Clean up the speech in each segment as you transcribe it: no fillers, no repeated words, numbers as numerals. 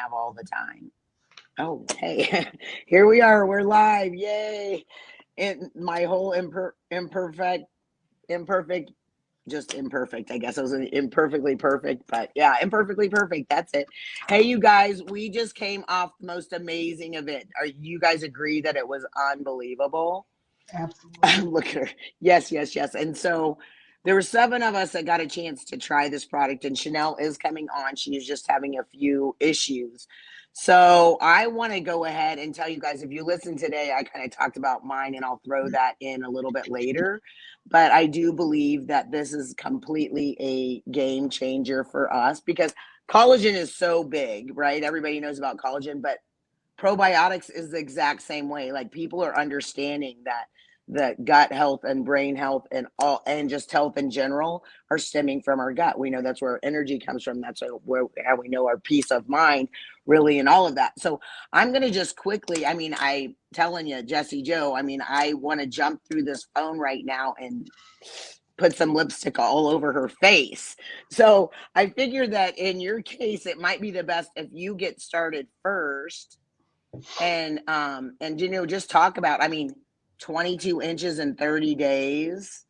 have all the time. Oh, hey, here we are. We're live. Yay. And my whole imperfect, just imperfect. I guess it was imperfectly perfect, but yeah, imperfectly perfect. That's it. Hey, you guys, we just came off the most amazing event. Are you guys agree that it was unbelievable? Absolutely. Look at her. Yes, yes, yes. And so there were 7 of us that got a chance to try this product, and Chanel is coming on. She is just having a few issues. So I want to go ahead and tell you guys, if you listen today, I kind of talked about mine, and I'll throw that in a little bit later. But I do believe that this is completely a game changer for us because collagen is so big, right? Everybody knows about collagen, but probiotics is the exact same way. Like, people are understanding that the gut health and brain health and all, and just health in general, are stemming from our gut. We know that's where our energy comes from. That's where how we know our peace of mind, really, and all of that. So I'm going to just quickly, I mean, I telling you, Jesse Joe, I mean, I want to jump through this phone right now and put some lipstick all over her face. So I figured that in your case, it might be the best if you get started first and you know, just talk about, I mean, 22 inches in 30 days,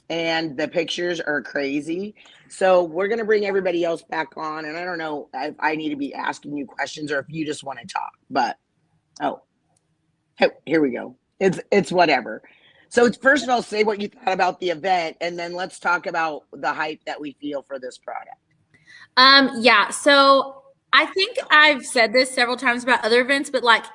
and the pictures are crazy. So we're going to bring everybody else back on, and I don't know if I need to be asking you questions or if you just want to talk, but here we go. It's whatever. So first of all, say what you thought about the event, and then let's talk about the hype that we feel for this product. Yeah, so I think I've said this several times about other events, but like,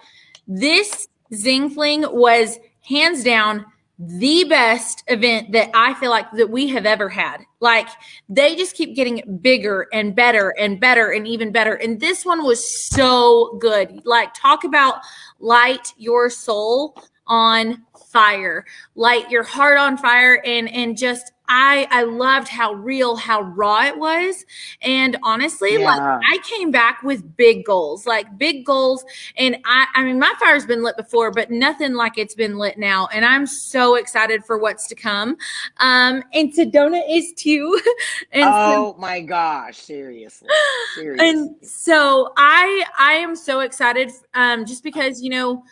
this Zing Fling was hands down the best event that I feel like that we have ever had. Like, they just keep getting bigger and better and better and even better. And this one was so good. Like, talk about light your soul on fire, light your heart on fire, and just I loved how real, how raw it was. And honestly, Yeah. like, I came back with big goals, and I mean, my fire's been lit before, but nothing like it's been lit now. And I'm so excited for what's to come. And Sedona is too. And oh my gosh, seriously. And so I am so excited, just because, you know,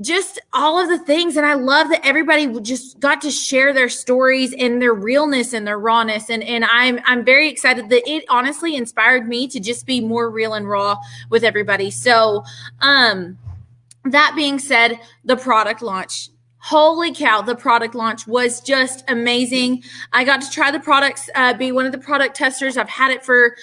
just all of the things. And I love that everybody just got to share their stories and their realness and their rawness. And I'm very excited that it honestly inspired me to just be more real and raw with everybody. So, that being said, the product launch. Holy cow, the product launch was just amazing. I got to try the products, be one of the product testers. I've had it for,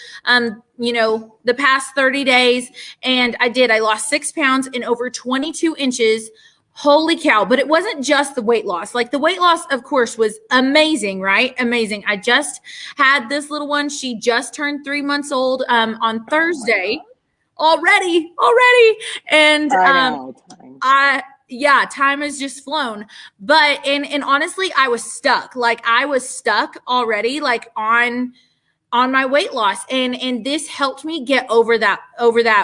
you know, the past 30 days, and I lost 6 pounds in over 22 inches. Holy cow. But it wasn't just the weight loss. Like, the weight loss, of course, was amazing, right? Amazing. I just had this little one. She just turned 3 months old on Thursday. Already. And I know, time has just flown. But and honestly, I was stuck. Like, I was stuck already, like, on my weight loss. And this helped me get over that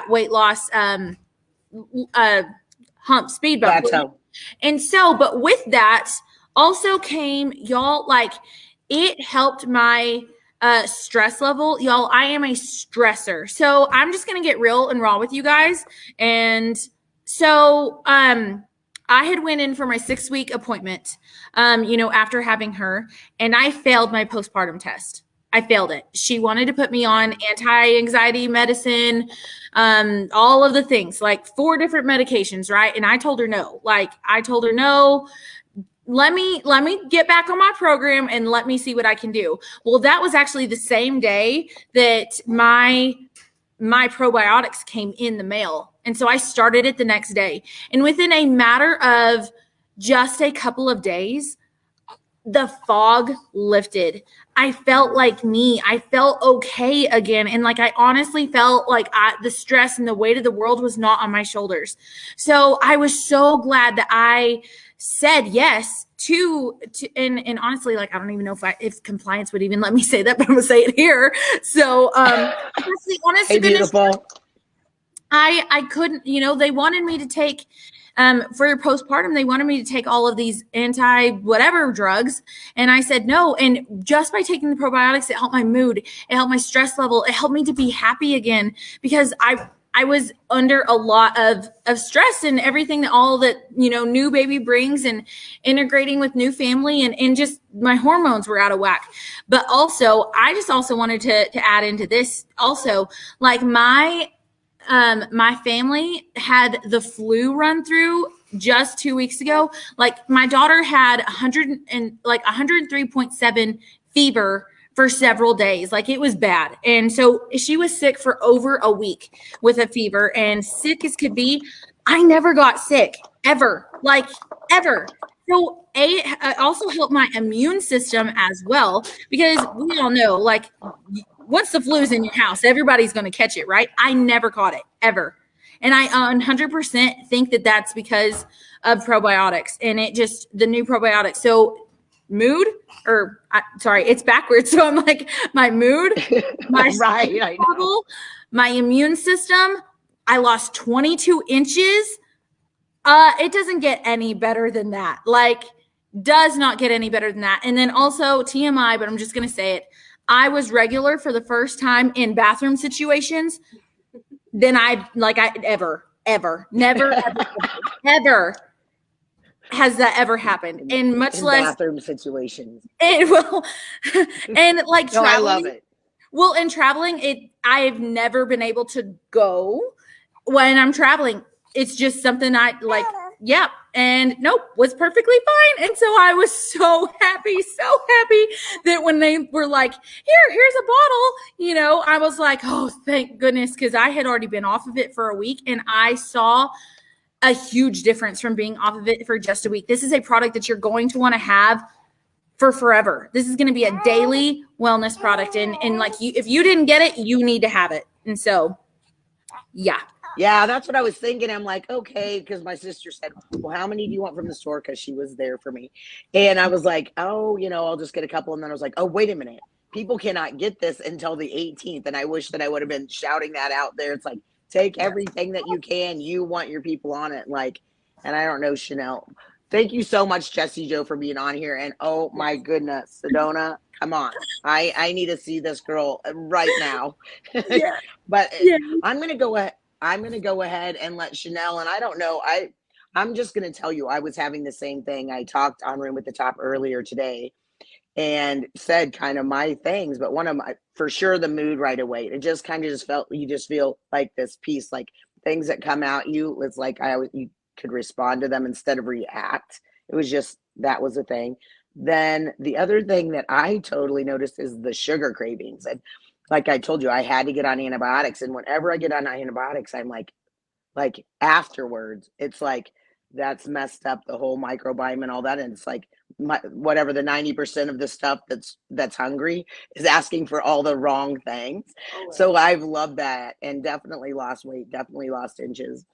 weight loss hump, speed bump. plateau. And so, but with that also came, y'all, like, it helped my stress level. Y'all, I am a stressor. So I'm just going to get real and raw with you guys. And so, I had went in for my 6-week appointment, you know, after having her, and I failed my postpartum test. I failed it. She wanted to put me on anti-anxiety medicine, all of the things, like 4 different medications, right? And I told her no. Let me get back on my program and let me see what I can do. Well, that was actually the same day that my probiotics came in the mail. And so I started it the next day. And within a matter of just a couple of days, the fog lifted. I felt like me. I felt okay again. And like, I honestly felt like the stress and the weight of the world was not on my shoulders. So I was so glad that I said yes to and honestly, like, I don't even know if compliance would even let me say that, but I'm gonna say it here. So honestly, honest to goodness, I couldn't, you know, they wanted me to take for postpartum, they wanted me to take all of these anti whatever drugs. And I said no. And just by taking the probiotics, it helped my mood. It helped my stress level. It helped me to be happy again, because I was under a lot of stress and everything that all that, new baby brings, and integrating with new family, and just my hormones were out of whack. But also, I just also wanted to add into this also, like my family had the flu run through just 2 weeks ago. Like my daughter had 103.7 fever for several days. Like it was bad. And so she was sick for over a week with a fever, and sick as could be. I never got sick ever, like ever. So it also helped my immune system as well, because we all know, like, once the flu's in your house, everybody's going to catch it, right? I never caught it ever. And I 100% think that that's because of probiotics, and the new probiotics. So mood, sorry, it's backwards. So I'm like, my mood, my right, level, my immune system. I lost 22 inches. It doesn't get any better than that. Like, does not get any better than that. And then also TMI, but I'm just going to say it. I was regular for the first time in bathroom situations than ever, never, ever has that ever happened. And much less bathroom situations. It will. And like No, traveling. I love it. Well, in traveling, I've never been able to go when I'm traveling. It's just something I like. Yeah. And nope, was perfectly fine. And so I was so happy that when they were like, here's a bottle, I was like, oh, thank goodness. Cause I had already been off of it for a week, and I saw a huge difference from being off of it for just a week. This is a product that you're going to want to have for forever. This is going to be a daily wellness product. And like if you didn't get it, you need to have it. And so, yeah. Yeah, that's what I was thinking. I'm like, okay, because my sister said, well, how many do you want from the store? Because she was there for me. And I was like, oh, I'll just get a couple. And then I was like, oh, wait a minute. People cannot get this until the 18th. And I wish that I would have been shouting that out there. It's like, take everything that you can. You want your people on it. Like, and I don't know, Chanel. Thank you so much, Jessie Joe, for being on here. And oh my goodness, Sedona, come on. I need to see this girl right now. Yeah. But I'm gonna go ahead and let Chanel, and I don't know, I'm just gonna tell you, I was having the same thing. I talked on Room at the Top earlier today and said kind of my things, but one of my, for sure, the mood right away. It just kind of you just feel like this peace, like things that come out you. It's like you could respond to them instead of react. It was just, that was a thing. Then the other thing that I totally noticed is the sugar cravings. And like I told you, I had to get on antibiotics. And whenever I get on antibiotics, I'm like afterwards, it's like, that's messed up the whole microbiome and all that. And it's like, whatever, the 90% of the stuff that's hungry is asking for all the wrong things. Oh, so I've loved that, and definitely lost weight, definitely lost inches.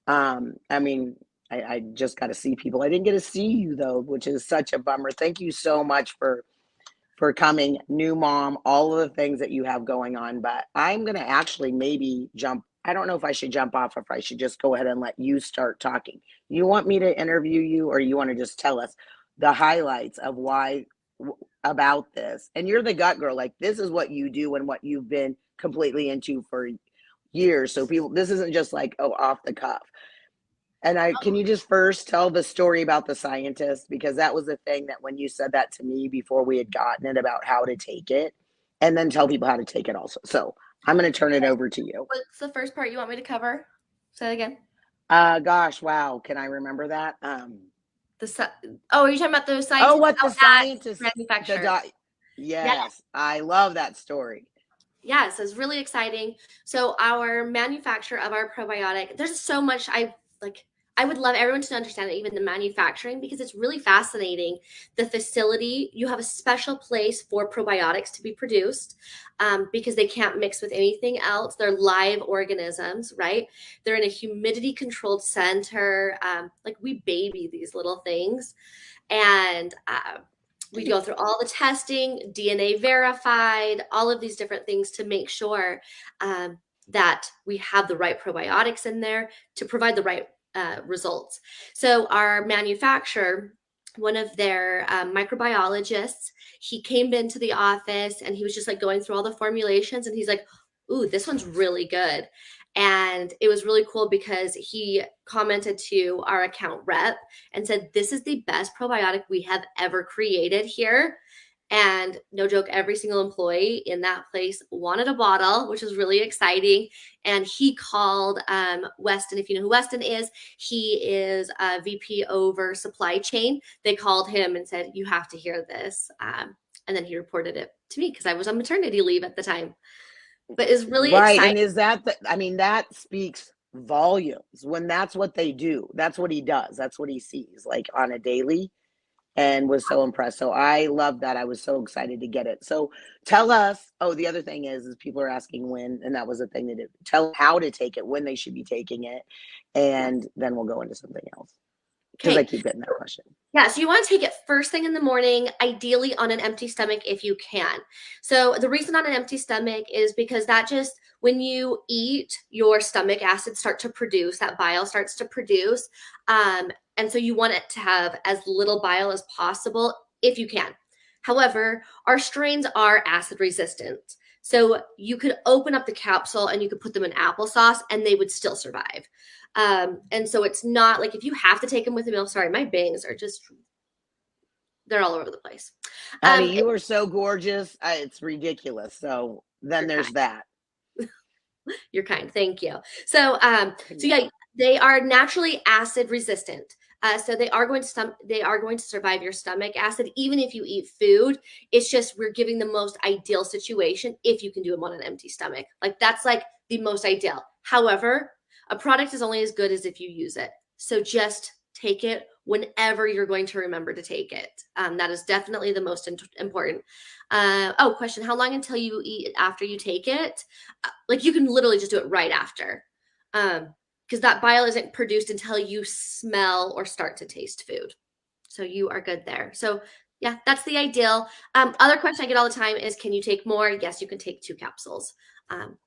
I mean, I just got to see people. I didn't get to see you though, which is such a bummer. Thank you so much for coming, new mom, all of the things that you have going on. But I'm going to actually maybe jump. I don't know if I should jump off, or if I should just go ahead and let you start talking. You want me to interview you, or you want to just tell us the highlights of why about this? And you're the gut girl. Like, this is what you do and what you've been completely into for years. So people, this isn't just like, oh, off the cuff. And can you just first tell the story about the scientist? Because that was the thing that when you said that to me before we had gotten it, about how to take it, and then tell people how to take it also. So I'm going to turn it over to you. What's the first part you want me to cover? Say that again. Gosh, wow. Can I remember that? Are you talking about the scientist? Oh, what the scientist manufacturer? Yes, I love that story. Yes, it's really exciting. So our manufacturer of our probiotic, there's so much I would love everyone to understand that, even the manufacturing, because it's really fascinating. The facility, you have a special place for probiotics to be produced, because they can't mix with anything else. They're live organisms, right? They're in a humidity controlled center. Like, we baby these little things, and we go through all the testing, DNA verified, all of these different things to make sure that we have the right probiotics in there to provide the right results. So our manufacturer, one of their microbiologists, he came into the office and he was just like going through all the formulations, and he's like, ooh, this one's really good. And it was really cool because he commented to our account rep and said, this is the best probiotic we have ever created here. And no joke, every single employee in that place wanted a bottle, which was really exciting. And he called Weston. If you know who Weston is, he is a VP over supply chain. They called him and said, you have to hear this. And then he reported it to me because I was on maternity leave at the time. But it's really Right. exciting. And is that I mean, that speaks volumes when that's what they do. That's what he does. That's what he sees like on a daily, and was so impressed. So I love that. I was so excited to get it. So tell us, oh, the other thing is people are asking when, and that was the thing to do. Tell how to take it, when they should be taking it, and then we'll go into something else. Because I keep getting that question. Yeah, so you want to take it first thing in the morning, ideally on an empty stomach if you can. So the reason on an empty stomach is because that just, when you eat, your stomach acids start to produce, that bile starts to produce. And so you want it to have as little bile as possible if you can. However, our strains are acid resistant. So you could open up the capsule and you could put them in applesauce and they would still survive. And so it's not like if you have to take them with a meal. Sorry, my bangs are just, they're all over the place. Honey, you are so gorgeous. It's ridiculous. So then there's that. You're kind. Thank you. So yeah, they are naturally acid resistant. So they are going to survive your stomach acid, even if you eat food. It's just, we're giving the most ideal situation if you can do them on an empty stomach. Like that's like the most ideal. However, a product is only as good as if you use it. So just take it whenever you're going to remember to take it. That is definitely the most important. Question, how long until you eat after you take it? Like you can literally just do it right after. Because that bile isn't produced until you smell or start to taste food. So you are good there. So yeah, that's the ideal. Other question I get all the time is, can you take more? Yes, you can take 2 capsules.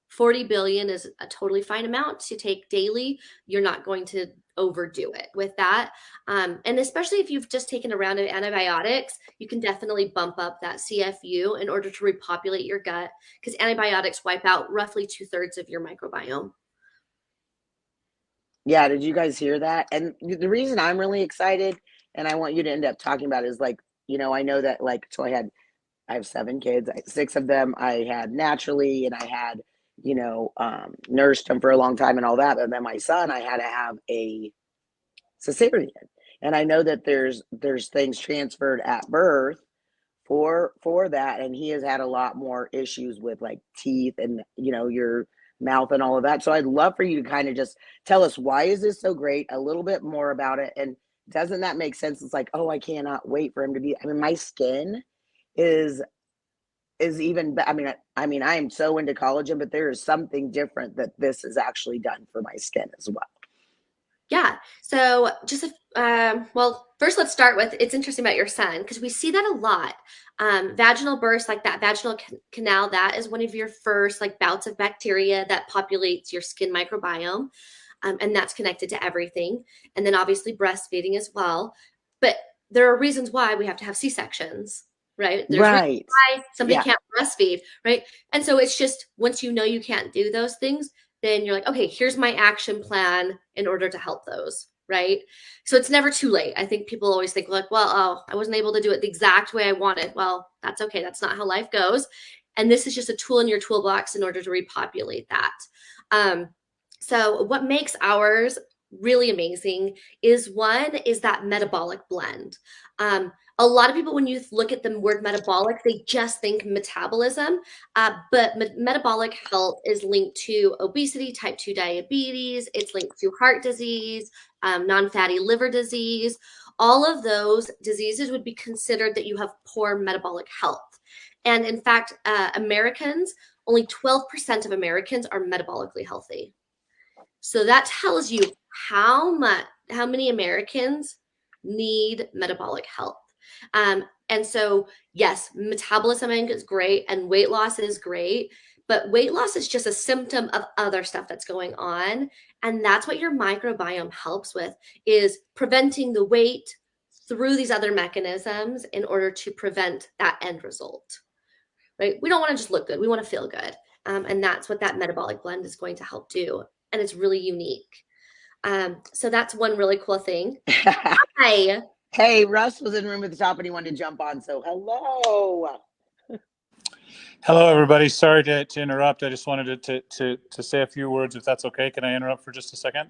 40 billion is a totally fine amount to take daily. You're not going to overdo it with that. And especially if you've just taken a round of antibiotics, you can definitely bump up that CFU in order to repopulate your gut, because antibiotics wipe out roughly 2/3 of your microbiome. Yeah, did you guys hear that? And the reason I'm really excited, and I want you to end up talking about it, is like, I know that so I have 7 kids. 6 of them I had naturally, and I had, nursed them for a long time and all that. But then my son, I had to have a cesarean. And I know that there's things transferred at birth for that. And he has had a lot more issues with like teeth and, your mouth and all of that. So I'd love for you to kind of just tell us, why is this so great? A little bit more about it. And doesn't that make sense? It's like, oh, I cannot wait for him to be, my skin is even, I am so into collagen, but there is something different that this has actually done for my skin as well. Yeah. So just, first let's start with, it's interesting about your son, because we see that a lot. Vaginal burst, like that vaginal canal, that is one of your first like bouts of bacteria that populates your skin microbiome. And that's connected to everything. And then obviously breastfeeding as well. But there are reasons why we have to have C-sections, right? There's right. why somebody can't breastfeed, right? And so it's just, once you know you can't do those things, then you're like, okay, here's my action plan in order to help those, right? So it's never too late. I think people always think like, well, oh, I wasn't able to do it the exact way I wanted. Well, that's okay. That's not how life goes. And this is just a tool in your toolbox in order to repopulate that. So what makes ours really amazing is that metabolic blend. A lot of people, when you look at the word metabolic, they just think metabolism, but metabolic health is linked to obesity, type 2 diabetes. It's linked to heart disease, non-fatty liver disease. All of those diseases would be considered that you have poor metabolic health. And in fact, only 12% of Americans are metabolically healthy. So that tells you how many Americans need metabolic health. And so, yes, metabolism is great and weight loss is great, but weight loss is just a symptom of other stuff that's going on. And that's what your microbiome helps with, is preventing the weight through these other mechanisms in order to prevent that end result, right? We don't want to just look good. We want to feel good. And that's what that metabolic blend is going to help do. And it's really unique. So that's one really cool thing. Hi. Hey, Russ was in the room at the top and he wanted to jump on. So hello. Hello, everybody. Sorry to interrupt. I just wanted to say a few words, if that's okay. Can I interrupt for just a second?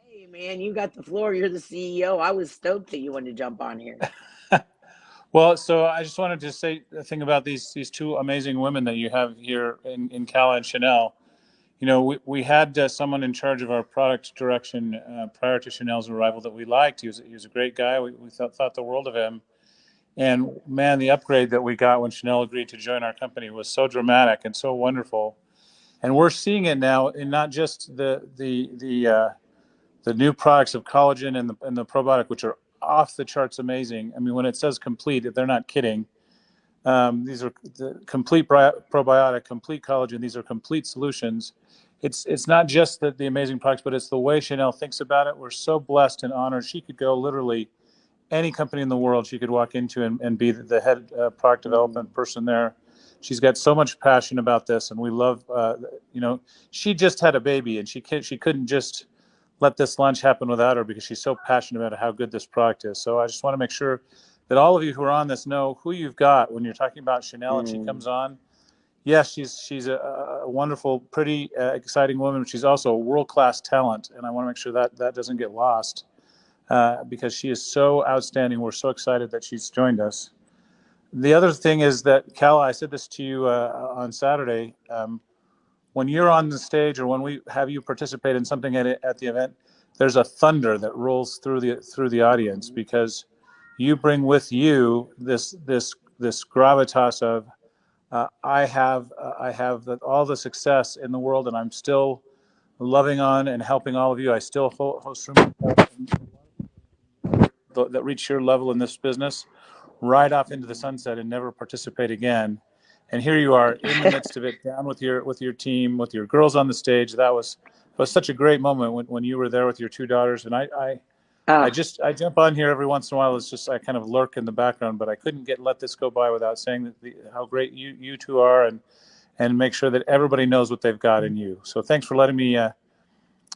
Hey, man, you got the floor. You're the CEO. I was stoked that you wanted to jump on here. Well, so I just wanted to say a thing about these two amazing women that you have here in Cala and Chanel. You know, we had someone in charge of our product direction prior to Chanel's arrival that we liked. He was a great guy. We thought the world of him. And man, the upgrade that we got when Chanel agreed to join our company was so dramatic and so wonderful. And we're seeing it now in not just the new products of collagen and the probiotic, which are off the charts amazing. I mean, when it says complete, they're not kidding. These are the complete probiotic, complete collagen. These are complete solutions. It's not just the amazing products, but it's the way Chanel thinks about it. We're so blessed and honored. She could go literally any company in the world she could walk into and be the head product development person there. She's got so much passion about this, and we love, she just had a baby, and she couldn't just let this launch happen without her, because she's so passionate about how good this product is. So I just want to make sure that all of you who are on this know who you've got when you're talking about Chanel and she comes on. Yes, she's a wonderful, pretty, exciting woman, but she's also a world-class talent, and I want to make sure that doesn't get lost. Because she is so outstanding. We're so excited that she's joined us. The other thing is that, Cal, I said this to you on Saturday, when you're on the stage or when we have you participate in something at the event, there's a thunder that rolls through the audience, because you bring with you this gravitas of I have all the success in the world, and I'm still loving on and helping all of you. I still host rooms that reach your level in this business, ride off into the sunset and never participate again. And here you are in the midst of it, down with your team, with your girls on the stage. That was such a great moment when you were there with your two daughters. And I jump on here every once in a while. It's just I kind of lurk in the background, but I couldn't let this go by without saying how great you two are, and make sure that everybody knows what they've got in you. So thanks for letting me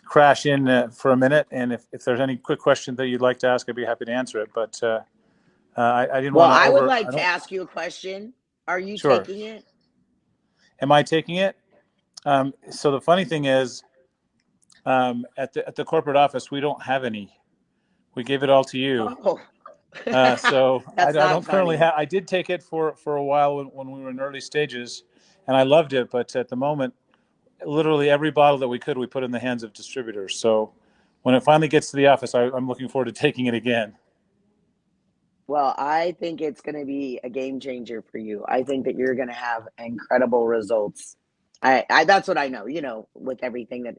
crash in for a minute, and if there's any quick question that you'd like to ask, I'd be happy to answer it. But I didn't want to. I would like to ask you a question. Are you taking it? Am I taking it? So the funny thing is, at the corporate office, we don't have any. We gave it all to you. Oh. So I don't currently have. I did take it for a while when we were in early stages, and I loved it. But at the moment, literally every bottle that we put in the hands of distributors. So when it finally gets to the office, I'm looking forward to taking it again. Well, I think it's going to be a game changer for you. I think that you're going to have incredible results. I that's what I know, with everything that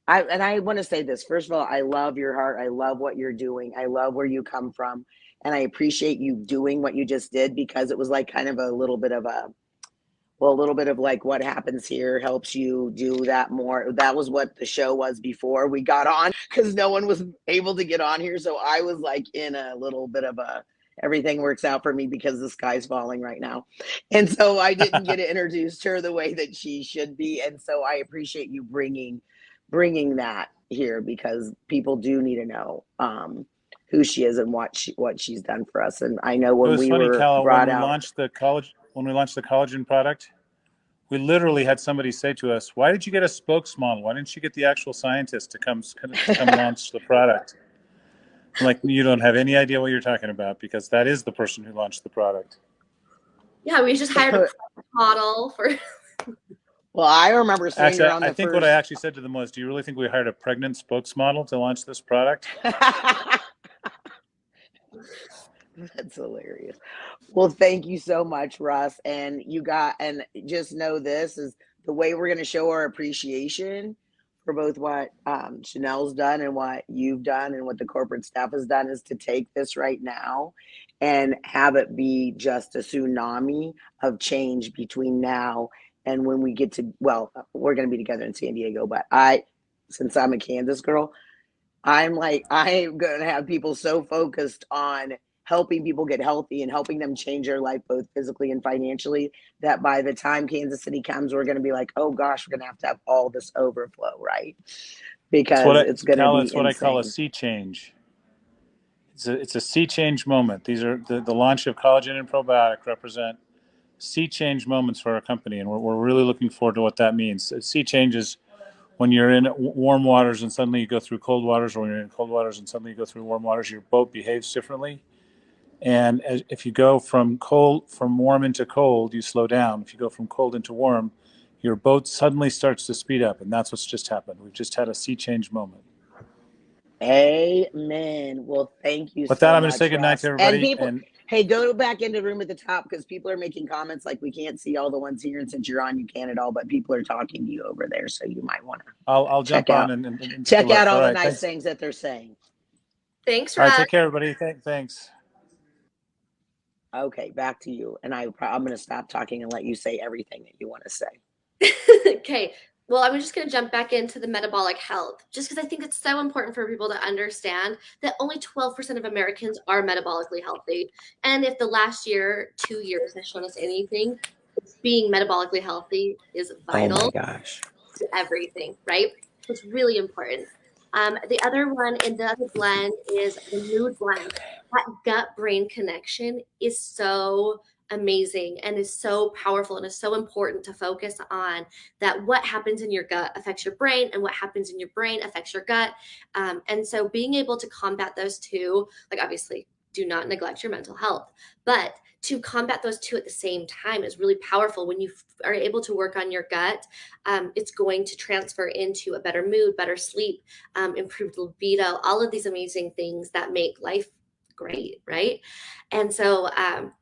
I want to say this. First of all, I love your heart. I love what you're doing. I love where you come from. And I appreciate you doing what you just did, because it was like kind of a little bit of like what happens here helps you do that more. That was what the show was before we got on, because no one was able to get on here. So I was like in a little bit of everything works out for me because the sky's falling right now. And so I didn't get to introduce her the way that she should be. And so I appreciate you bringing that here, because people do need to know who she is and what she's done for us. And I know when we were brought out, when we launched the collagen product, we literally had somebody say to us, "Why did you get a spokesmodel? Why didn't you get the actual scientist to come launch the product?" I'm like, you don't have any idea what you're talking about, because that is the person who launched the product. Yeah, we just hired a model for. Well, I remember saying, actually, I think what I actually said to them was, "Do you really think we hired a pregnant spokesmodel to launch this product?" That's hilarious. Well, thank you so much, Russ. And just know this is the way we're going to show our appreciation for both what Chanel's done and what you've done and what the corporate staff has done, is to take this right now and have it be just a tsunami of change between now And when we get to, well, we're going to be together in San Diego, but since I'm a Kansas girl, I'm going to have people so focused on helping people get healthy and helping them change their life, both physically and financially, that by the time Kansas City comes, we're going to be like, oh gosh, we're going to have all this overflow, right? Because it's going to be It's what I call a insane. sea change. It's a sea change moment. These are the launch of collagen and probiotic represent sea change moments for our company, and we're really looking forward to what that means. Sea change is when you're in warm waters and suddenly you go through cold waters, or when you're in cold waters and suddenly you go through warm waters. Your boat behaves differently, and if you go from warm into cold, you slow down. If you go from cold into warm, your boat suddenly starts to speed up, and that's what's just happened. We've just had a sea change moment. Amen. Well, thank you With that, so I'm going to say much, goodnight to Russ. And everybody. people, And hey, go back into the room at the top because people are making comments like we can't see all the ones here. And since you're on, you can at all, but people are talking to you over there. So you might want to I'll check jump on out and take a check look. out All all the right. nice Thanks. things that they're saying. Thanks, All right. Russ. Take care, everybody. Thanks. Okay, back to you. And I'm going to stop talking and let you say everything that you want to say. Okay. Well, I'm just going to jump back into the metabolic health, just because I think it's so important for people to understand that only 12% of Americans are metabolically healthy. And if the last 2 years has shown us anything, being metabolically healthy is vital. Oh my gosh. To everything, right? So it's really important. The other one in the other blend is the mood blend. That gut-brain connection is so amazing and is so powerful and is so important to focus on, that what happens in your gut affects your brain, and what happens in your brain affects your gut. And so being able to combat those two, like obviously do not neglect your mental health, but to combat those two at the same time is really powerful. When you are able to work on your gut, it's going to transfer into a better mood, better sleep, improved libido, all of these amazing things that make life great, right? And so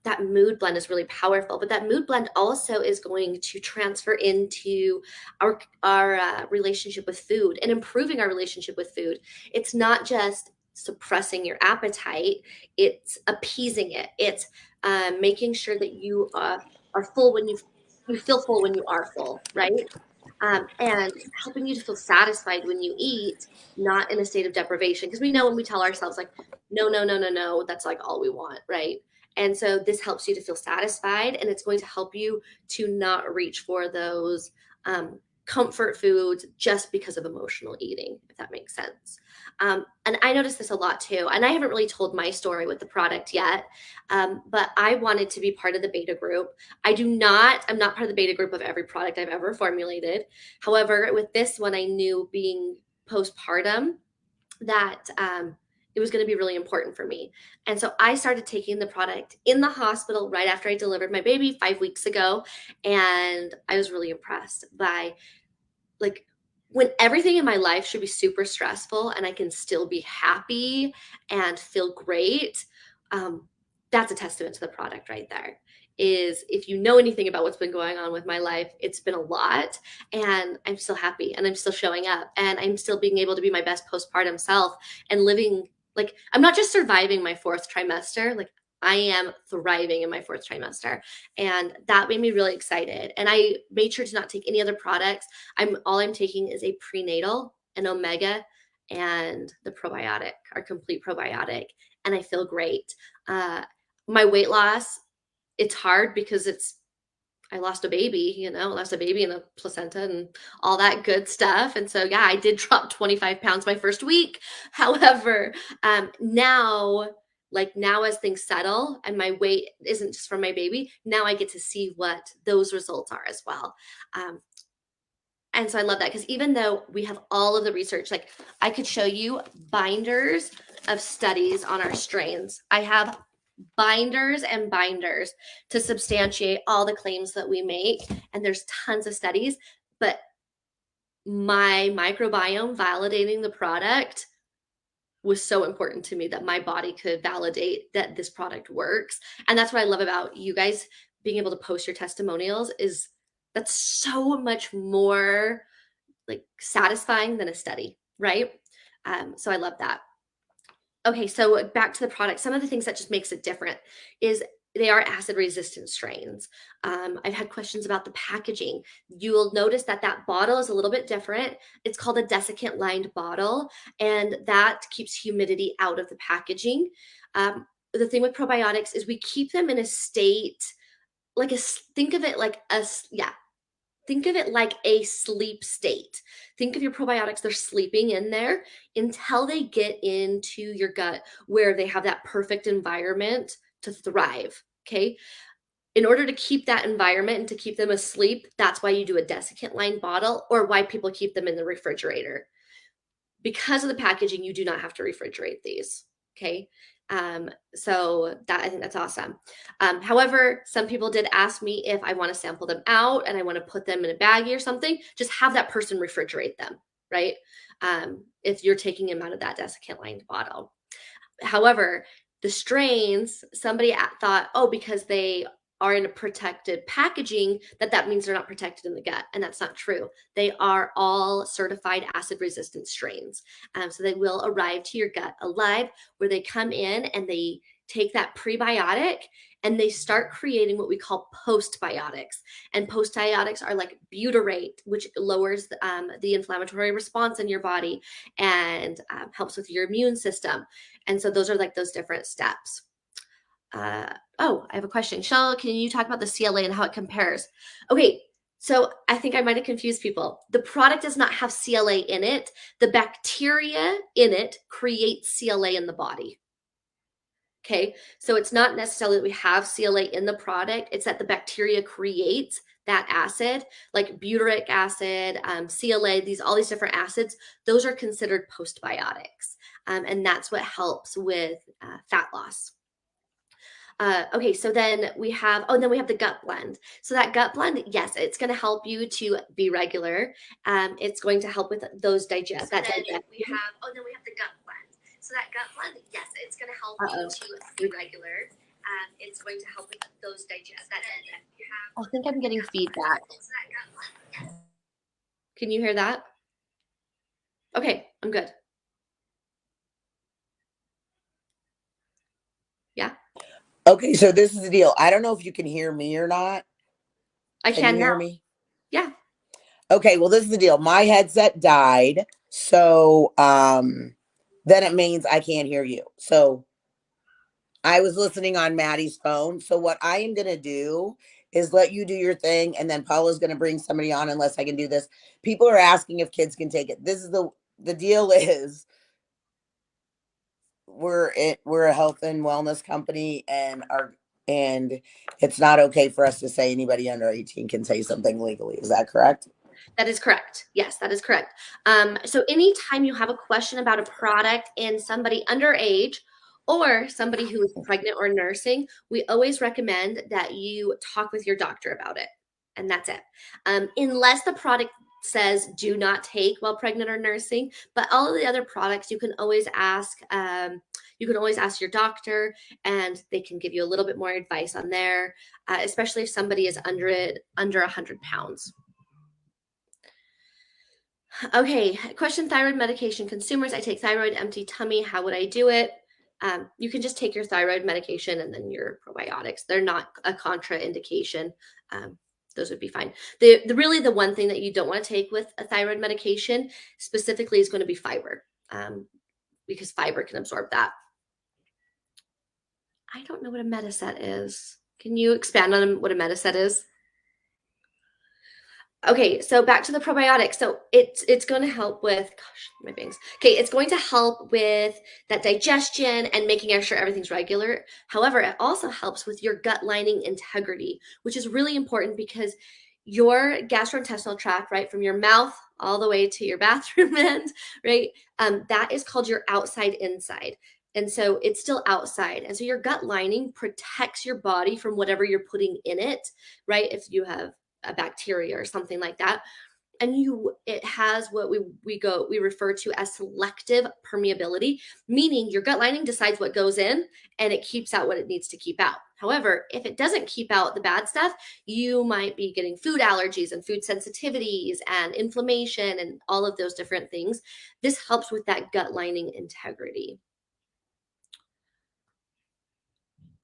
that mood blend is really powerful, but that mood blend also is going to transfer into our relationship with food and improving our relationship with food. It's not just suppressing your appetite, it's appeasing it. It's making sure that you are full when you feel full when you are full, right? And helping you to feel satisfied when you eat, not in a state of deprivation. Because we know when we tell ourselves like, no, no, no, no, no, that's like all we want, right? And so this helps you to feel satisfied, and it's going to help you to not reach for those comfort foods just because of emotional eating, if that makes sense. And I noticed this a lot too. And I haven't really told my story with the product yet, but I wanted to be part of the beta group. I'm not part of the beta group of every product I've ever formulated. However, with this one, I knew being postpartum that it was going to be really important for me. And so I started taking the product in the hospital right after I delivered my baby 5 weeks ago. And I was really impressed by, like, when everything in my life should be super stressful and I can still be happy and feel great. That's a testament to the product right there. Is if you know anything about what's been going on with my life, it's been a lot, and I'm still happy and I'm still showing up and I'm still being able to be my best postpartum self and living like I'm not just surviving my 4th trimester, like I am thriving in my 4th trimester. And that made me really excited. And I made sure to not take any other products. All I'm taking is a prenatal, an omega, and the probiotic, our complete probiotic. And I feel great. My weight loss, it's hard because I lost a baby, lost a baby and a placenta and all that good stuff. And so, yeah, I did drop 25 pounds my first week. However, now as things settle and my weight isn't just from my baby, now I get to see what those results are as well. And so I love that, because even though we have all of the research, like I could show you binders of studies on our strains. I have binders and binders to substantiate all the claims that we make. And there's tons of studies, but my microbiome validating the product was so important to me, that my body could validate that this product works. And that's what I love about you guys being able to post your testimonials, is that's so much more like satisfying than a study, right? So I love that. Okay, so back to the product. Some of the things that just makes it different is they are acid resistant strains. I've had questions about the packaging. You will notice that that bottle is a little bit different. It's called a desiccant lined bottle, and that keeps humidity out of the packaging. The thing with probiotics is we keep them in a state, like think of it like a sleep state. Think of your probiotics, they're sleeping in there until they get into your gut where they have that perfect environment to thrive. Okay. In order to keep that environment and to keep them asleep, that's why you do a desiccant lined bottle, or why people keep them in the refrigerator. Because of the packaging, you do not have to refrigerate these. Okay. So that, I think that's awesome. However, some people did ask me if I want to sample them out and I want to put them in a baggie or something, just have that person refrigerate them, right? If you're taking them out of that desiccant lined bottle. However, the strains, somebody thought, oh, because they are in a protected packaging, that means they're not protected in the gut. And that's not true. They are all certified acid resistant strains. So they will arrive to your gut alive, where they come in and they take that prebiotic and they start creating what we call postbiotics. And postbiotics are like butyrate, which lowers the inflammatory response in your body and helps with your immune system. And so those are like those different steps. Oh, I have a question. Shell, can you talk about the CLA and how it compares? Okay, so I think I might have confused people. The product does not have CLA in it. The bacteria in it creates CLA in the body. Okay, so it's not necessarily that we have CLA in the product. It's that the bacteria creates that acid, like butyric acid, CLA, all these different acids. Those are considered postbiotics, and that's what helps with fat loss. Okay, so then we have the gut blend. So that gut blend, yes, it's going to help you to be regular. It's going to help with those digest. So then we have the gut blend. So that gut blend, yes, it's going to help you to be regular. It's going to help with those digest. I think I'm getting feedback. Can you hear that? Okay, I'm good. Yeah. Okay, so this is the deal. I don't know if you can hear me or not. I can you hear now. me? Yeah. Okay, well, this is the deal. My headset died, so then it means I can't hear you. So I was listening on Maddie's phone. So what I am going to do is let you do your thing, and then Paula's going to bring somebody on unless I can do this. People are asking if kids can take it. This is the deal is we're a health and wellness company, and it's not okay for us to say anybody under 18 can say something legally. Is that correct? That is correct. Yes, that is correct. So anytime you have a question about a product and somebody underage or somebody who is pregnant or nursing, we always recommend that you talk with your doctor about it. And that's it. Unless the product says do not take while pregnant or nursing, but all of the other products you can always ask. You can always ask your doctor, and they can give you a little bit more advice on there, especially if somebody is under 100 pounds. Okay, question: thyroid medication consumers. I take thyroid, empty tummy. How would I do it? You can just take your thyroid medication and then your probiotics. They're not a contraindication. Those would be fine. Really the one thing that you don't want to take with a thyroid medication specifically is going to be fiber, because fiber can absorb that. I don't know what a Metaset is. Can you expand on what a Metaset is? Okay, so back to the probiotics. So it's going to help with, gosh, my bangs. Okay, it's going to help with that digestion and making sure everything's regular. However, it also helps with your gut lining integrity, which is really important because your gastrointestinal tract, right, from your mouth all the way to your bathroom end, right, that is called your outside inside. And so it's still outside. And so your gut lining protects your body from whatever you're putting in it, right? If you have a bacteria or something like that. And it has what we refer to as selective permeability, meaning your gut lining decides what goes in and it keeps out what it needs to keep out. However, if it doesn't keep out the bad stuff, you might be getting food allergies and food sensitivities and inflammation and all of those different things. This helps with that gut lining integrity.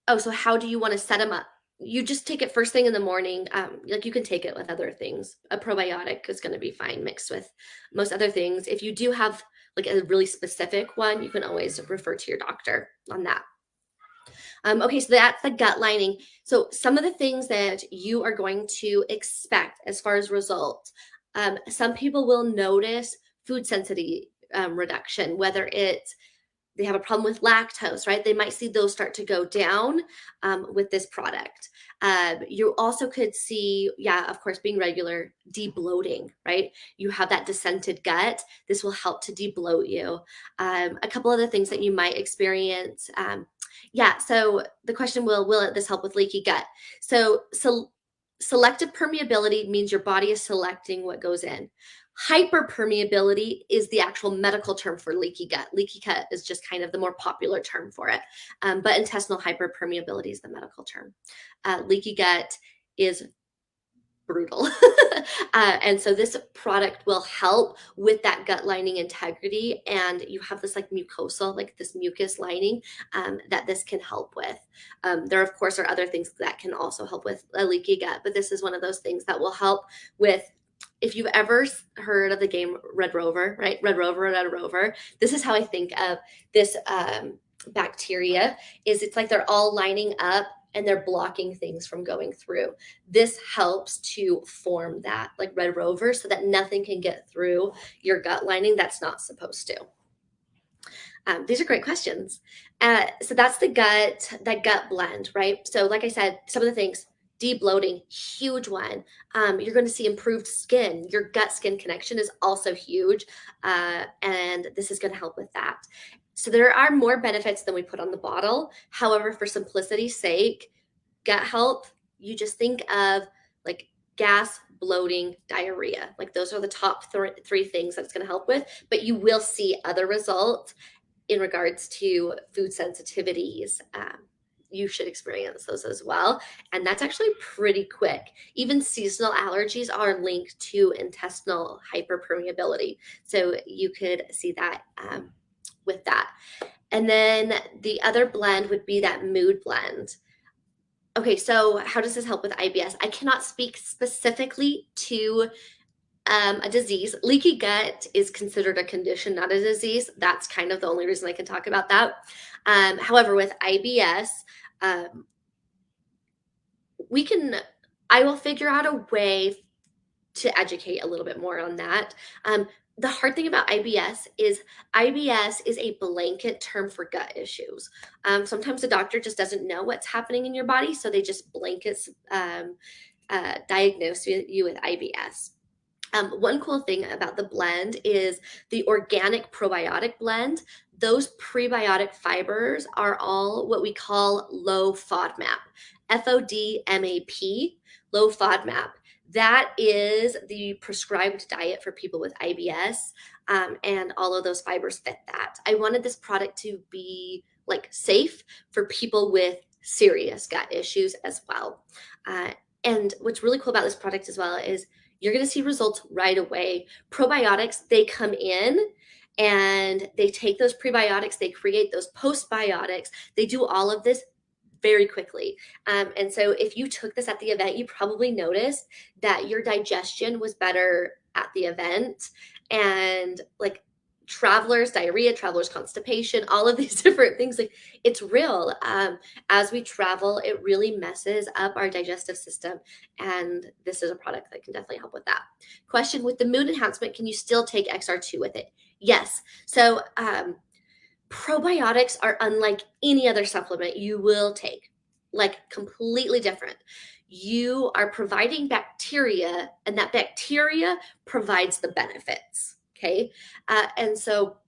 Oh, so how do you want to set them up? You just take it first thing in the morning. Like you can take it with other things. A probiotic is going to be fine mixed with most other things. If you do have like a really specific one, you can always refer to your doctor on that. Okay, so that's the gut lining. So some of the things that you are going to expect as far as results, some people will notice food sensitivity reduction, whether it's they have a problem with lactose, right? They might see those start to go down with this product. You also could see, yeah, of course, being regular, de-bloating, right? You have that descented gut. This will help to de-bloat you. A couple other things that you might experience. Yeah, so the question will this help with leaky gut? So selective permeability means your body is selecting what goes in. Hyperpermeability is the actual medical term for leaky gut. Leaky gut is just kind of the more popular term for it. But intestinal hyperpermeability is the medical term. Leaky gut is brutal. And so this product will help with that gut lining integrity. And you have this like mucosal, like this mucus lining that this can help with. There, of course, are other things that can also help with a leaky gut, but this is one of those things that will help with. If you've ever heard of the game Red Rover, right? Red Rover, this is how I think of this bacteria is it's like they're all lining up and they're blocking things from going through. This helps to form that like Red Rover so that nothing can get through your gut lining that's not supposed to. These are great questions. So that's that gut blend, right? So like I said, some of the things, de-bloating, huge one. You're going to see improved skin. Your gut-skin connection is also huge, and this is going to help with that. So there are more benefits than we put on the bottle. However, for simplicity's sake, gut health, you just think of like gas, bloating, diarrhea. Like those are the top three things that it's going to help with, but you will see other results in regards to food sensitivities. You should experience those as well. And that's actually pretty quick. Even seasonal allergies are linked to intestinal hyperpermeability. So you could see that with that. And then the other blend would be that mood blend. Okay, so how does this help with IBS? I cannot speak specifically to a disease. Leaky gut is considered a condition, not a disease. That's kind of the only reason I can talk about that. However, with IBS, I will figure out a way to educate a little bit more on that. The hard thing about IBS is a blanket term for gut issues. Sometimes the doctor just doesn't know what's happening in your body, so they just blanket diagnose you with IBS. One cool thing about the blend is the organic probiotic blend. Those prebiotic fibers are all what we call low FODMAP, FODMAP, low FODMAP. That is the prescribed diet for people with IBS, and all of those fibers fit that. I wanted this product to be like safe for people with serious gut issues as well. And what's really cool about this product as well is you're going to see results right away. Probiotics, they come in and they take those prebiotics, they create those postbiotics. They do all of this very quickly. And so if you took this at the event, you probably noticed that your digestion was better at the event. And like travelers diarrhea, travelers constipation, all of these different things, like it's real. As we travel, it really messes up our digestive system, and this is a product that can definitely help with that. Question: with the mood enhancement, can you still take XR2 with it? Yes. So probiotics are unlike any other supplement you will take, like completely different. You are providing bacteria, and that bacteria provides the benefits. Okay. And so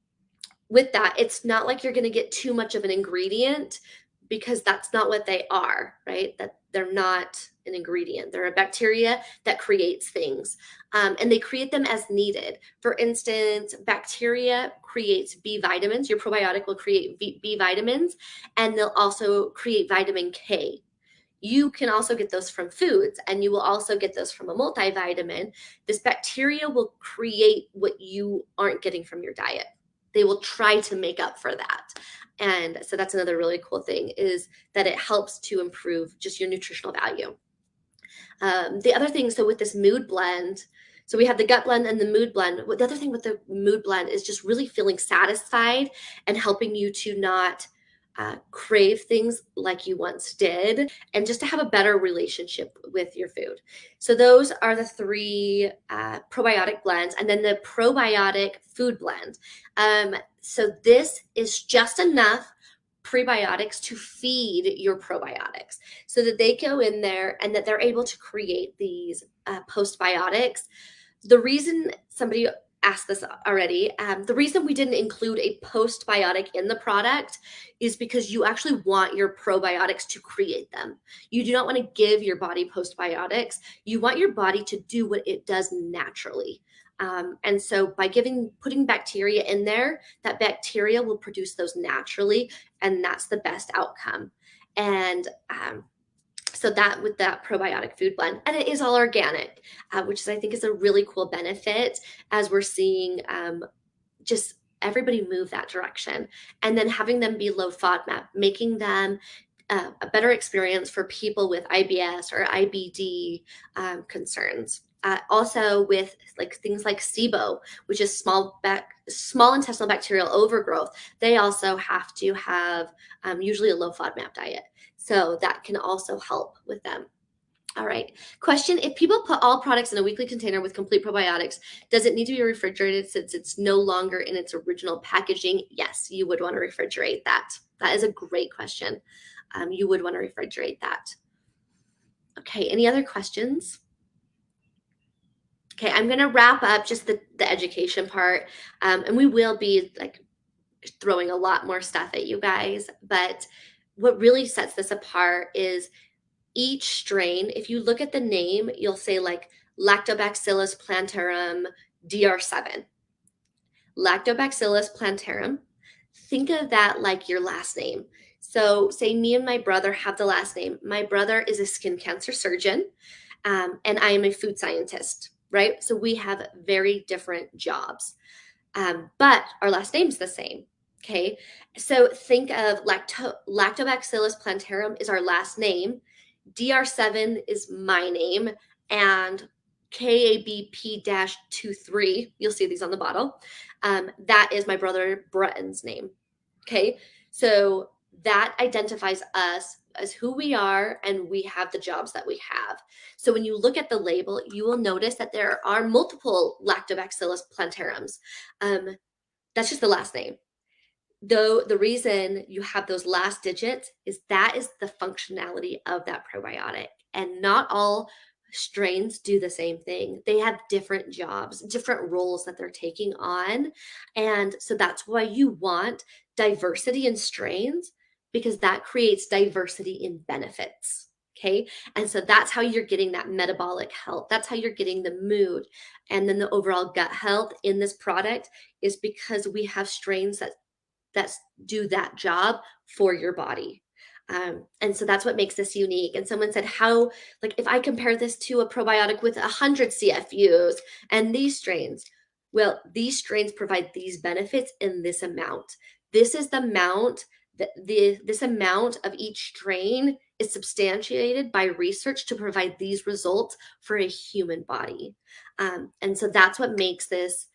with that, it's not like you're going to get too much of an ingredient, because that's not what they are, right? That they're not an ingredient. They're a bacteria that creates things, and they create them as needed. For instance, bacteria creates B vitamins. Your probiotic will create B vitamins, and they'll also create vitamin K. You can also get those from foods, and you will also get those from a multivitamin. This bacteria will create what you aren't getting from your diet. they will try to make up for that. And so that's another really cool thing, is that it helps to improve just your nutritional value. The other thing, so with this mood blend, so we have the gut blend and the mood blend. The other thing with the mood blend is just really feeling satisfied and helping you to not crave things like you once did, and just to have a better relationship with your food. So those are the 3 probiotic blends, and then the probiotic food blend. So this is just enough prebiotics to feed your probiotics so that they go in there and that they're able to create these postbiotics. The reason somebody asked this already, the reason we didn't include a postbiotic in the product is because you actually want your probiotics to create them. You do not want to give your body postbiotics. You want your body to do what it does naturally. And so by putting bacteria in there, that bacteria will produce those naturally, and that's the best outcome. And so that with that probiotic food blend, and it is all organic, which is, I think, is a really cool benefit, as we're seeing just everybody move that direction, and then having them be low FODMAP, making them a better experience for people with IBS or IBD concerns. Also with like things like SIBO, which is small intestinal bacterial overgrowth, they also have to have usually a low FODMAP diet. So that can also help with them. All right. Question: if people put all products in a weekly container with complete probiotics, does it need to be refrigerated since it's no longer in its original packaging? Yes, you would want to refrigerate that. That is a great question. You would want to refrigerate that. Okay, any other questions? Okay, I'm going to wrap up just the education part, and we will be like throwing a lot more stuff at you guys, but what really sets this apart is each strain. If you look at the name, you'll say like Lactobacillus plantarum DR7. Lactobacillus plantarum. Think of that like your last name. So say me and my brother have the last name. My brother is a skin cancer surgeon, and I am a food scientist, right? So we have very different jobs, but our last name's the same. Okay, so think of Lactobacillus plantarum is our last name, DR7 is my name, and KABP-23, you'll see these on the bottle, that is my brother Bretton's name. Okay, so that identifies us as who we are, and we have the jobs that we have. So when you look at the label, you will notice that there are multiple Lactobacillus plantarums. That's just the last name. Though the reason you have those last digits is that is the functionality of that probiotic, and not all strains do the same thing. They have different jobs, different roles that they're taking on. And so that's why you want diversity in strains, because that creates diversity in benefits. Okay. And so that's how you're getting that metabolic health. That's how you're getting the mood. And then the overall gut health in this product is because we have strains that do that job for your body. And so that's what makes this unique. And someone said, how, like, if I compare this to a probiotic with 100 CFUs and these strains, well, these strains provide these benefits in this amount. This is the amount that this amount of each strain is substantiated by research to provide these results for a human body. And so that's what makes this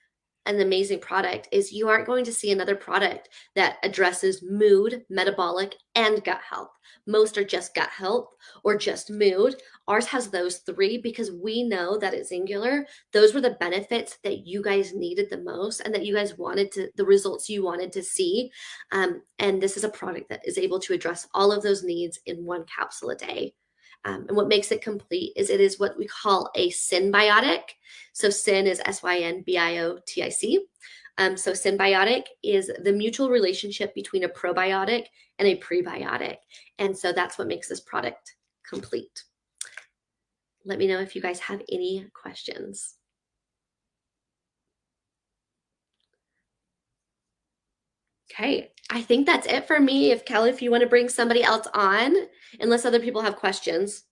an amazing product. Is you aren't going to see another product that addresses mood, metabolic, and gut health. Most are just gut health or just mood. Ours has those 3 because we know that at Singular, those were the benefits that you guys needed the most, and that you guys wanted to, the results you wanted to see. And this is a product that is able to address all of those needs in 1 capsule a day. And what makes it complete is it is what we call a synbiotic. So syn is SYNBIOTIC. So synbiotic is the mutual relationship between a probiotic and a prebiotic. And so that's what makes this product complete. Let me know if you guys have any questions. Okay, I think that's it for me. If Kelly, if you want to bring somebody else on, unless other people have questions.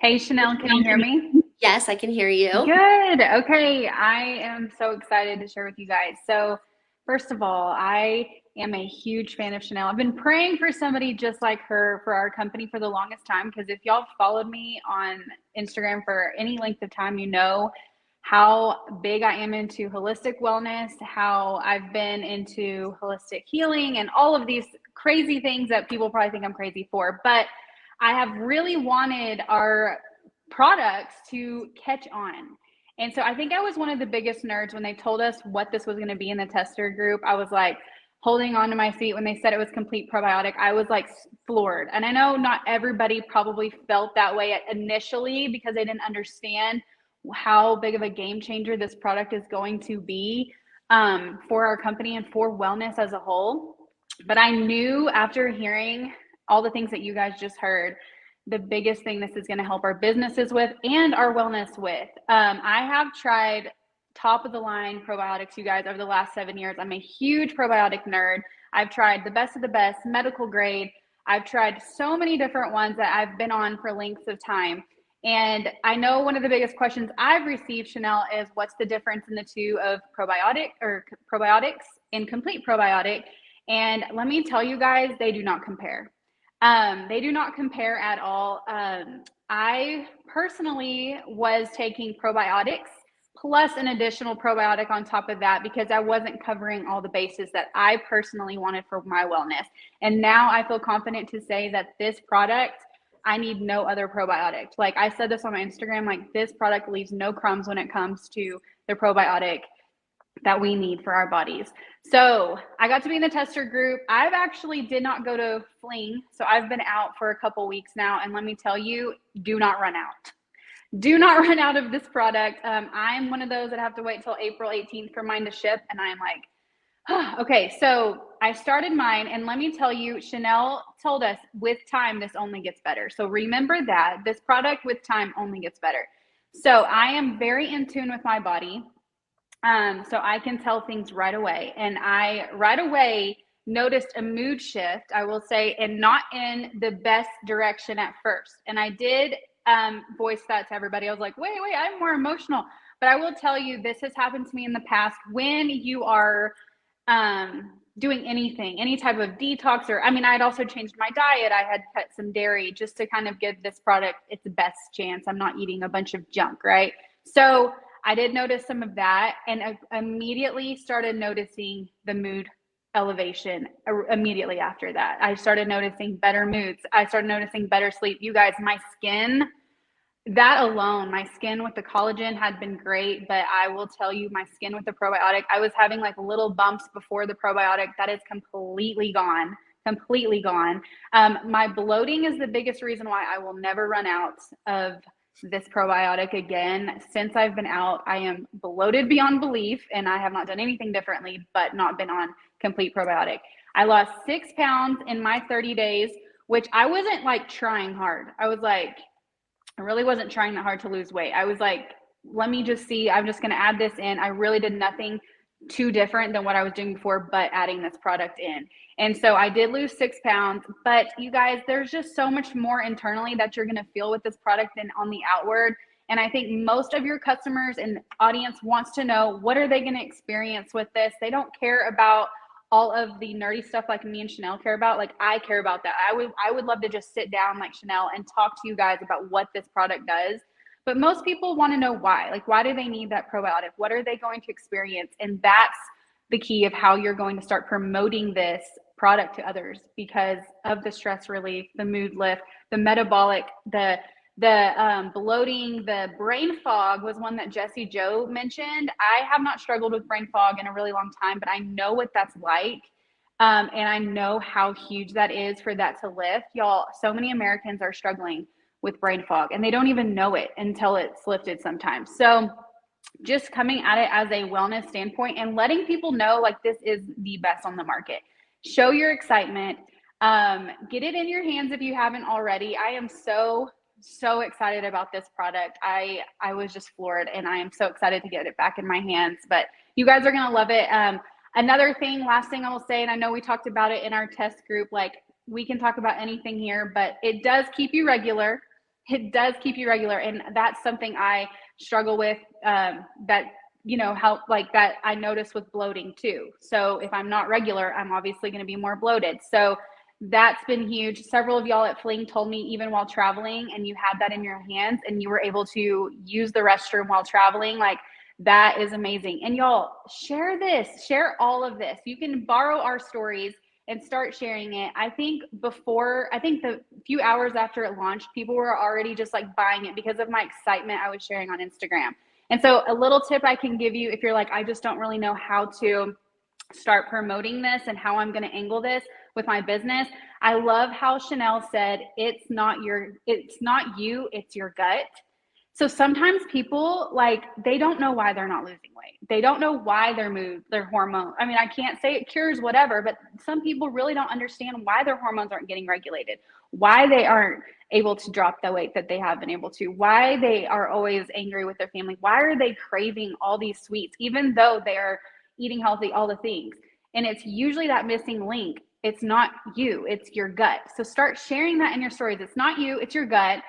Hey, Chanel, can you hear me? Yes, I can hear you. Good. Okay. I am so excited to share with you guys. So, first of all, I am a huge fan of Chanel. I've been praying for somebody just like her for our company for the longest time, because if y'all followed me on Instagram for any length of time, you know how big I am into holistic wellness, how I've been into holistic healing, and all of these crazy things that people probably think I'm crazy for. But I have really wanted our products to catch on. And so I think I was one of the biggest nerds when they told us what this was going to be in the tester group. I was like holding on to my seat when they said it was complete probiotic. I was like floored. And I know not everybody probably felt that way initially because they didn't understand how big of a game changer this product is going to be for our company and for wellness as a whole. But I knew after hearing all the things that you guys just heard, the biggest thing this is going to help our businesses with and our wellness with. I have tried top of the line probiotics, you guys, over the last 7 years. I'm a huge probiotic nerd. I've tried the best of the best, medical grade. I've tried so many different ones that I've been on for lengths of time. And I know one of the biggest questions I've received, Chanel, is what's the difference in the two of probiotics and complete probiotic? And let me tell you guys, they do not compare. They do not compare at all. I personally was taking probiotics plus an additional probiotic on top of that because I wasn't covering all the bases that I personally wanted for my wellness. And now I feel confident to say that this product, I need no other probiotic. Like I said this on my Instagram, like this product leaves no crumbs when it comes to the probiotic that we need for our bodies. So I got to be in the tester group. I've actually did not go to Fling. So I've been out for a couple weeks now. And let me tell you, do not run out. Do not run out of this product. I'm one of those that have to wait till April 18th for mine to ship. And I'm like, okay, so I started mine. And let me tell you, Chanel told us with time, this only gets better. So remember that this product with time only gets better. So I am very in tune with my body. So I can tell things right away. And I right away noticed a mood shift, I will say, and not in the best direction at first. And I did voice that to everybody. I was like, wait, I'm more emotional. But I will tell you, this has happened to me in the past when you are doing anything, any type of detox, or I mean, I had also changed my diet. I had cut some dairy just to kind of give this product its best chance. I'm not eating a bunch of junk, right? So I did notice some of that and immediately started noticing the mood elevation immediately after that. I started noticing better moods. I started noticing better sleep. You guys, my skin, that alone, my skin with the collagen had been great, but I will tell you, my skin with the probiotic, I was having like little bumps before the probiotic. That is completely gone. Completely gone. My bloating is the biggest reason why I will never run out of this probiotic again. Since I've been out, I am bloated beyond belief, and I have not done anything differently but not been on complete probiotic. I lost 6 pounds in my 30 days, which I wasn't like trying hard. I really wasn't trying that hard to lose weight. I was like, let me just see, I'm just going to add this in. I really did nothing too different than what I was doing before, but adding this product in. And so I did lose 6 pounds, but you guys, there's just so much more internally that you're going to feel with this product than on the outward. And I think most of your customers and audience wants to know, what are they going to experience with this? They don't care about all of the nerdy stuff like me and Chanel care about. Like I care about that. I would love to just sit down like Chanel and talk to you guys about what this product does. But most people want to know why. Like, why do they need that probiotic? What are they going to experience? And that's the key of how you're going to start promoting this product to others, because of the stress relief, the mood lift, the metabolic, the bloating, the brain fog was one that Jessie Joe mentioned. I have not struggled with brain fog in a really long time, but I know what that's like. And I know how huge that is for that to lift. Y'all, so many Americans are struggling with brain fog and they don't even know it until it's lifted sometimes. So just coming at it as a wellness standpoint and letting people know like this is the best on the market. Show your excitement. Get it in your hands if you haven't already. I am so excited about this product. I was just floored, and I am so excited to get it back in my hands. But you guys are going to love it. Another thing, last thing I will say, and I know we talked about it in our test group, like we can talk about anything here, but it does keep you regular. it does keep you regular. And that's something I struggle with, that, you know, help like that I notice with bloating too. So if I'm not regular, I'm obviously going to be more bloated. So that's been huge. Several of y'all at Fling told me even while traveling and you had that in your hands and you were able to use the restroom while traveling, like that is amazing. And y'all share this, share all of this. You can borrow our stories and start sharing it. I think the few hours after it launched, people were already just like buying it because of my excitement I was sharing on Instagram. And so a little tip I can give you if you're like, I just don't really know how to start promoting this and how I'm going to angle this with my business. I love how Chanel said, it's not you, it's your gut. So sometimes people like, they don't know why they're not losing weight. They don't know why their hormone. I mean, I can't say it cures whatever, but some people really don't understand why their hormones aren't getting regulated, why they aren't able to drop the weight that they have been able to, why they are always angry with their family, why are they craving all these sweets, even though they're eating healthy, all the things. And it's usually that missing link. It's not you, it's your gut. So start sharing that in your stories. It's not you, it's your gut.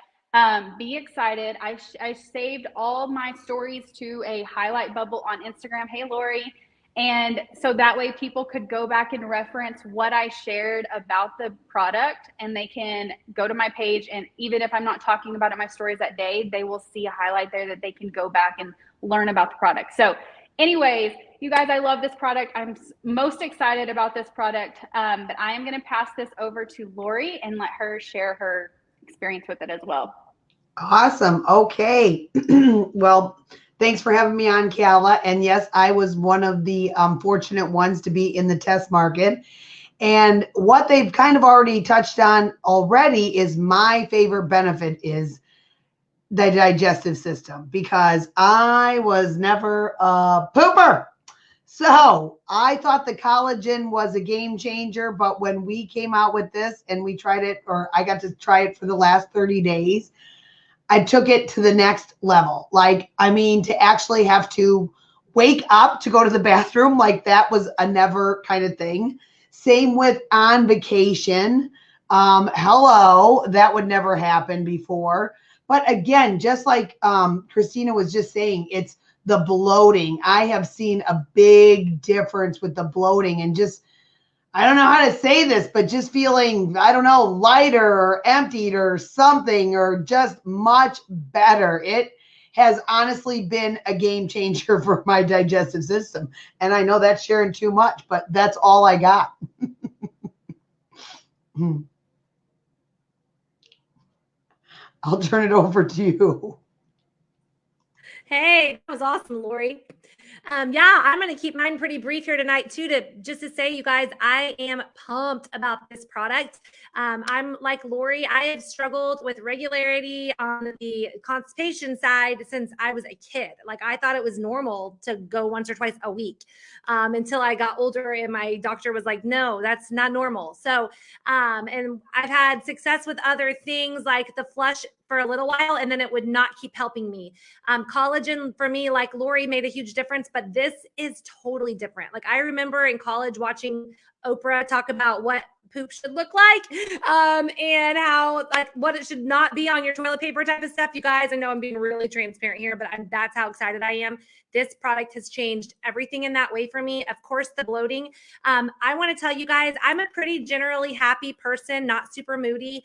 Be excited. I saved all my stories to a highlight bubble on Instagram. Hey, Lori. And so that way people could go back and reference what I shared about the product and they can go to my page. And even if I'm not talking about it in my stories that day, they will see a highlight there that they can go back and learn about the product. So anyways, you guys, I love this product. I'm most excited about this product, but I am going to pass this over to Lori and let her share her experience with it as well. Awesome. Okay. Well, thanks for having me on, Kala. And yes, I was one of the fortunate ones to be in the test market. And what they've kind of already touched on already is my favorite benefit is the digestive system, because I was never a pooper. So I thought the collagen was a game changer, but when we came out with this and we tried it, or I got to try it for the last 30 days, I took it to the next level. Like, I mean, to actually have to wake up to go to the bathroom, like that was a never kind of thing. Same with on vacation. Hello, that would never happen before. But again, just like Christina was just saying, it's the bloating. I have seen a big difference with the bloating and just, I don't know how to say this, but just feeling, I don't know, lighter or emptied or something, or just much better. It has honestly been a game changer for my digestive system. And I know that's sharing too much, but that's all I got. I'll turn it over to you. Hey, that was awesome, Lori. Yeah, I'm going to keep mine pretty brief here tonight too, just to say, you guys, I am pumped about this product. I'm like Lori. I have struggled with regularity on the constipation side since I was a kid. Like, I thought it was normal to go once or twice a week, until I got older and my doctor was like, no, that's not normal. So, and I've had success with other things like the flush for a little while, and then it would not keep helping me. Collagen for me, like Lori, made a huge difference, but this is totally different. Like, I remember in college watching Oprah talk about what poop should look like, and how, like, what it should not be on your toilet paper type of stuff. You guys, I know I'm being really transparent here, but that's how excited I am. This product has changed everything in that way for me. Of course, the bloating. I want to tell you guys, I'm a pretty generally happy person, not super moody.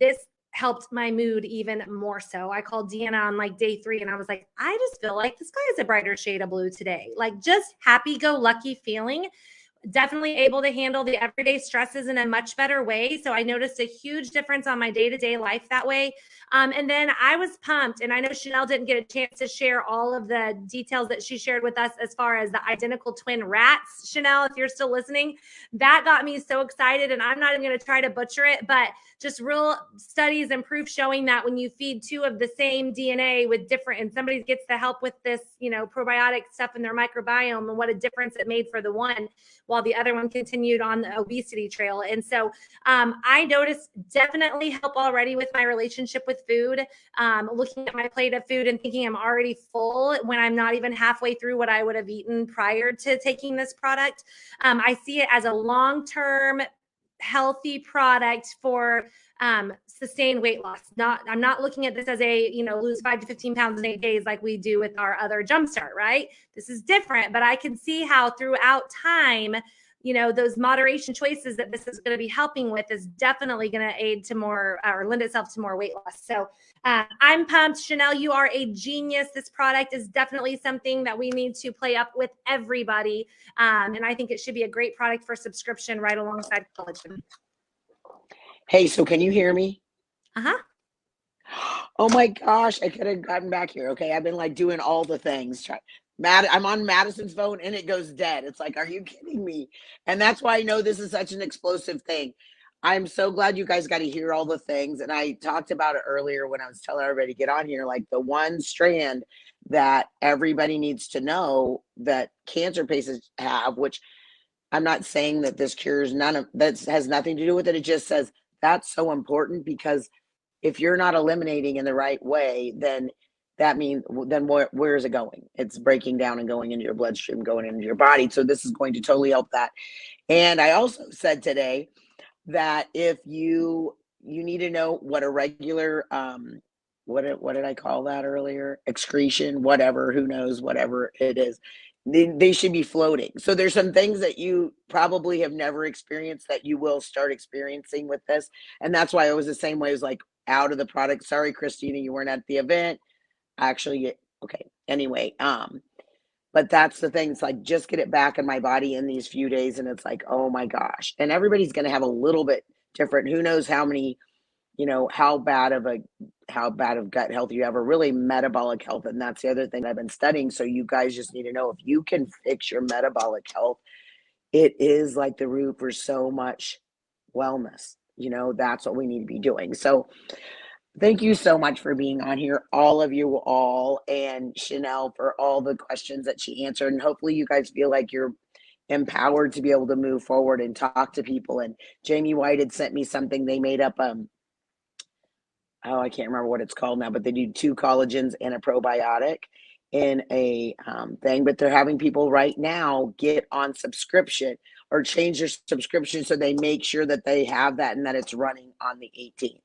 This helped my mood even more so. I called Deanna on like day 3 and I was like, I just feel like the sky is a brighter shade of blue today. Like, just happy-go-lucky feeling. Definitely able to handle the everyday stresses in a much better way. So I noticed a huge difference on my day-to-day life that way. And then I was pumped, and I know Chanel didn't get a chance to share all of the details that she shared with us as far as the identical twin rats. Chanel, if you're still listening, that got me so excited, and I'm not even going to try to butcher it, but just real studies and proof showing that when you feed 2 of the same DNA with different, and somebody gets the help with this, you know, probiotic stuff in their microbiome, and what a difference it made for the one, while the other one continued on the obesity trail. And so I noticed definitely help already with my relationship with food, looking at my plate of food and thinking I'm already full when I'm not even halfway through what I would have eaten prior to taking this product. I see it as a long-term healthy product for sustained weight loss. I'm not looking at this as a, lose 5 to 15 pounds in 8 days like we do with our other Jumpstart, right? This is different, but I can see how throughout time, those moderation choices that this is going to be helping with is definitely going to aid to more or lend itself to more weight loss. So I'm pumped. Chanel, you are a genius. This product is definitely something that we need to play up with everybody. And I think it should be a great product for subscription right alongside collagen. Hey, so can you hear me? Uh-huh. Oh my gosh, I could have gotten back here. Okay, I've been like doing all the things. I'm on Madison's phone and it goes dead. It's like, are you kidding me? And that's why I know this is such an explosive thing. I'm so glad you guys got to hear all the things. And I talked about it earlier when I was telling everybody to get on here, like the one strand that everybody needs to know that cancer patients have, which I'm not saying that this cures none of that, has nothing to do with it. It just says that's so important, because if you're not eliminating in the right way, then that means, then where is it going? It's breaking down and going into your bloodstream, going into your body. So this is going to totally help that. And I also said today that if you need to know what a regular, what did I call that earlier? Excretion, whatever, who knows, whatever it is. They should be floating. So there's some things that you probably have never experienced that you will start experiencing with this. And that's why it was the same way. It was like out of the product. Sorry, Christina, you weren't at the event. Actually, okay. Anyway, but that's the thing. It's like, just get it back in my body in these few days. And it's like, oh my gosh. And everybody's going to have a little bit different. Who knows how many, how bad of gut health you have, or really metabolic health. And that's the other thing I've been studying. So you guys just need to know, if you can fix your metabolic health, it is like the root for so much wellness. That's what we need to be doing. So thank you so much for being on here, all of you all, and Chanel for all the questions that she answered. And hopefully you guys feel like you're empowered to be able to move forward and talk to people. And Jamie White had sent me something. They made up, I can't remember what it's called now, but they do 2 collagens and a probiotic in a thing. But they're having people right now get on subscription or change their subscription so they make sure that they have that and that it's running on the 18th.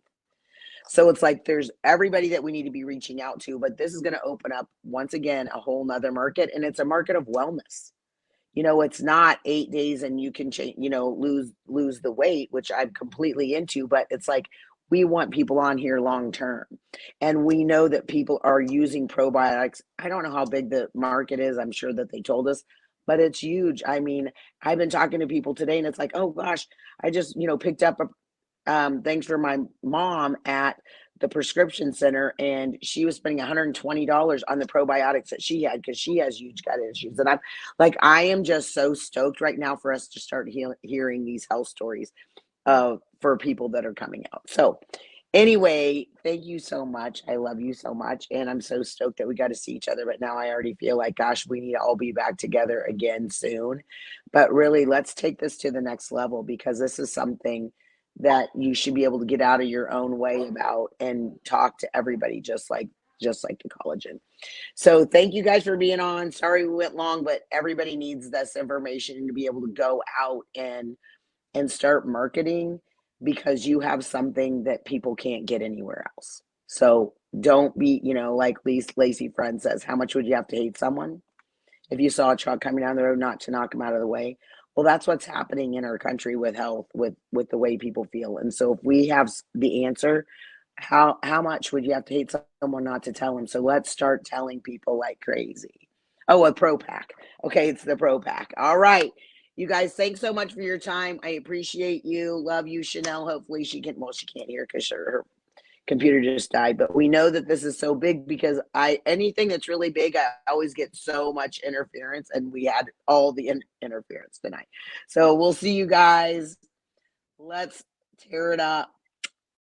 So it's like there's everybody that we need to be reaching out to, but this is going to open up, once again, a whole nother market, and it's a market of wellness. It's not 8 days and you can change, lose the weight, which I'm completely into, but it's like, we want people on here long term. And we know that people are using probiotics. I don't know how big the market is. I'm sure that they told us, but it's huge. I mean, I've been talking to people today and it's like, oh gosh, I just, picked up things for my mom at the prescription center, and she was spending $120 on the probiotics that she had because she has huge gut issues. And I'm like, I am just so stoked right now for us to start hearing these health stories for people that are coming out. So anyway, thank you so much. I love you so much. And I'm so stoked that we got to see each other. But now I already feel like, gosh, we need to all be back together again soon. But really, let's take this to the next level, because this is something that you should be able to get out of your own way about and talk to everybody, just like the collagen. So thank you guys for being on. Sorry we went long, but everybody needs this information to be able to go out and start marketing, because you have something that people can't get anywhere else. So don't be, like Lacey Friend says, how much would you have to hate someone if you saw a truck coming down the road not to knock them out of the way? Well, that's what's happening in our country with health, with the way people feel. And so if we have the answer, how much would you have to hate someone not to tell them? So let's start telling people like crazy. Oh, a Pro Pack. Okay, it's the Pro Pack. All right. You guys, thanks so much for your time. I appreciate you. Love you, Chanel. Hopefully she can't hear because her computer just died. But we know that this is so big, because anything that's really big, I always get so much interference, and we had all the interference tonight. So we'll see you guys. Let's tear it up.